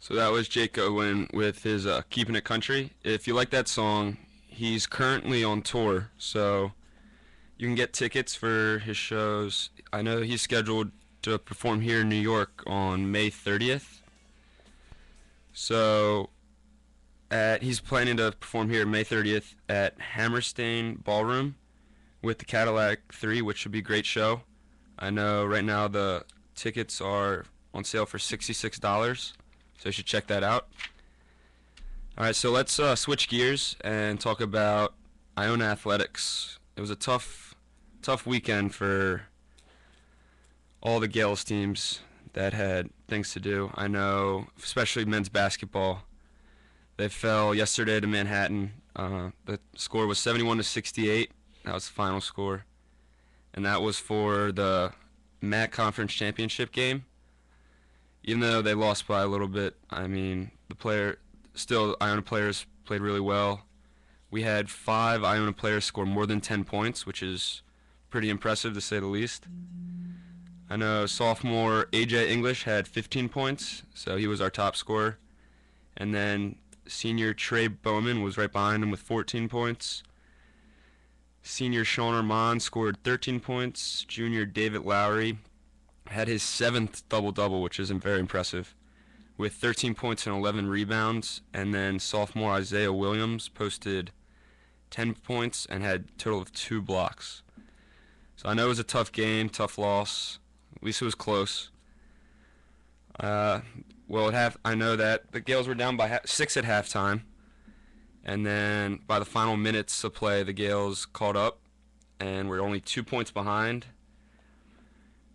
So that was Jake Owen with his Keeping It Country. If you like that song, he's currently on tour, so you can get tickets for his shows. I know he's scheduled to perform here in New York on May 30th. So he's planning to perform here May 30th at Hammerstein Ballroom with the Cadillac 3, which should be a great show. I know right now the tickets are on sale for $66, so you should check that out. All right, so let's switch gears and talk about Iona Athletics. It was a tough weekend for all the Gales teams that had things to do. I know, especially men's basketball. They fell yesterday to Manhattan. The score was 71-68. That was the final score, and that was for the MAC Conference Championship game. Even though they lost by a little bit, I mean, Iona players played really well. We had 5 Iona players score more than 10 points, which is pretty impressive to say the least. I know sophomore AJ English had 15 points, so he was our top scorer. And then senior Trey Bowman was right behind him with 14 points. Senior Sean Armand scored 13 points. Junior David Lowry had his 7th double-double, which is very impressive, with 13 points and 11 rebounds. And then sophomore Isaiah Williams posted 10 points and had a total of 2 blocks. So I know it was a tough game, tough loss. At least it was close. I know that the Gales were down by 6 at halftime, and then by the final minutes of play, the Gales caught up, and we're only 2 points behind.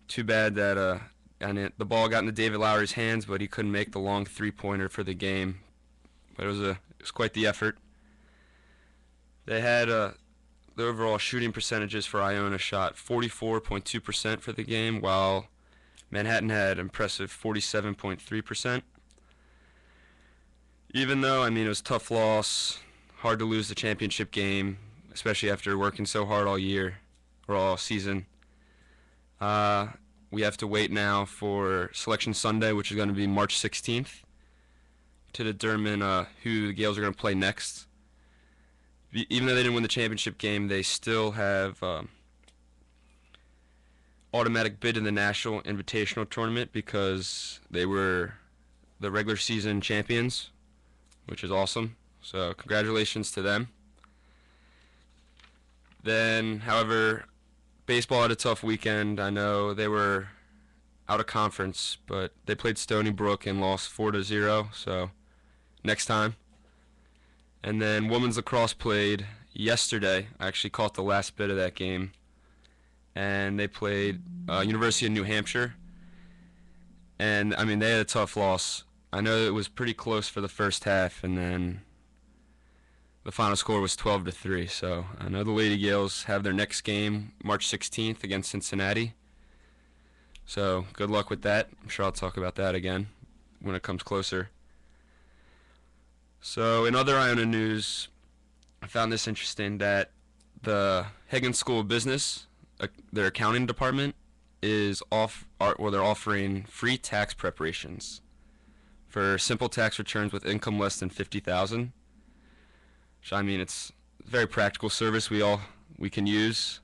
Too bad that the ball got into David Lowry's hands, but he couldn't make the long three-pointer for the game. But it was quite the effort. They had the overall shooting percentages for Iona shot 44.2% for the game, while Manhattan had impressive 47.3%. Even though, I mean, it was a tough loss, hard to lose the championship game, especially after working so hard all year or all season. We have to wait now for Selection Sunday, which is going to be March 16th, to determine who the Gales are going to play next. Even though they didn't win the championship game, they still have automatic bid in the National Invitational Tournament because they were the regular season champions, which is awesome. So congratulations to them. Then, however, baseball had a tough weekend. I know they were out of conference, but they played Stony Brook and lost 4-0, so next time. And then women's lacrosse played yesterday. I actually caught the last bit of that game. And they played University of New Hampshire. And, I mean, they had a tough loss. I know it was pretty close for the first half, and then the final score was 12-3. So I know the Lady Gales have their next game March 16th against Cincinnati. So good luck with that. I'm sure I'll talk about that again when it comes closer. So in other Iona news, I found this interesting that the Hagen School of Business, their accounting department, they're offering free tax preparations for simple tax returns with income less than $50,000. Which, I mean, it's a very practical service we can use,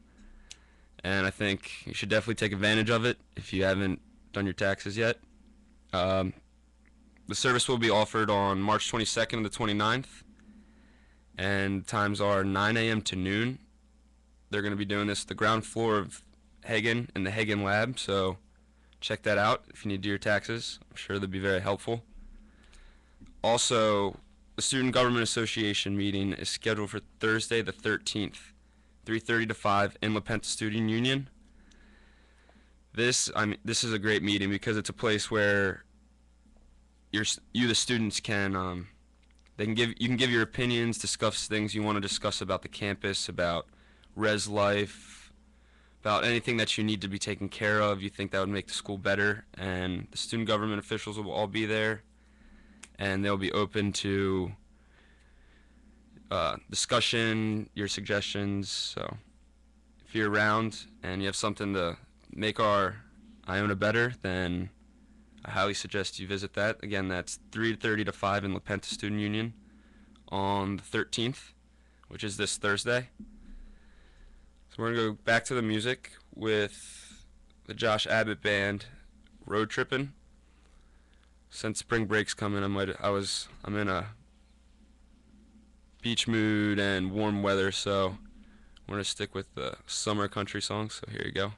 and I think you should definitely take advantage of it if you haven't done your taxes yet. The service will be offered on March 22nd and the 29th, and times are 9 a.m. to noon. They're going to be doing this at the ground floor of Hagen in the Hagen Lab, so check that out if you need to do your taxes. I'm sure they'll be very helpful. Also, the Student Government Association meeting is scheduled for Thursday the 13th, 3:30 to 5 in La Penta Student Union. This is a great meeting because it's a place where the students can you can give your opinions, discuss things you want to discuss about the campus, about res life, about anything that you need to be taken care of. You think that would make the school better, and the student government officials will all be there, and they'll be open to discussion, your suggestions. So if you're around and you have something to make our Iona better, then I highly suggest you visit that. Again, that's 3:30 to 5 in La Penta Student Union on the 13th, which is this Thursday. So we're going to go back to the music with the Josh Abbott Band, Road Trippin'. Since spring break's coming, I'm in a beach mood and warm weather, so we're going to stick with the summer country songs. So here you go.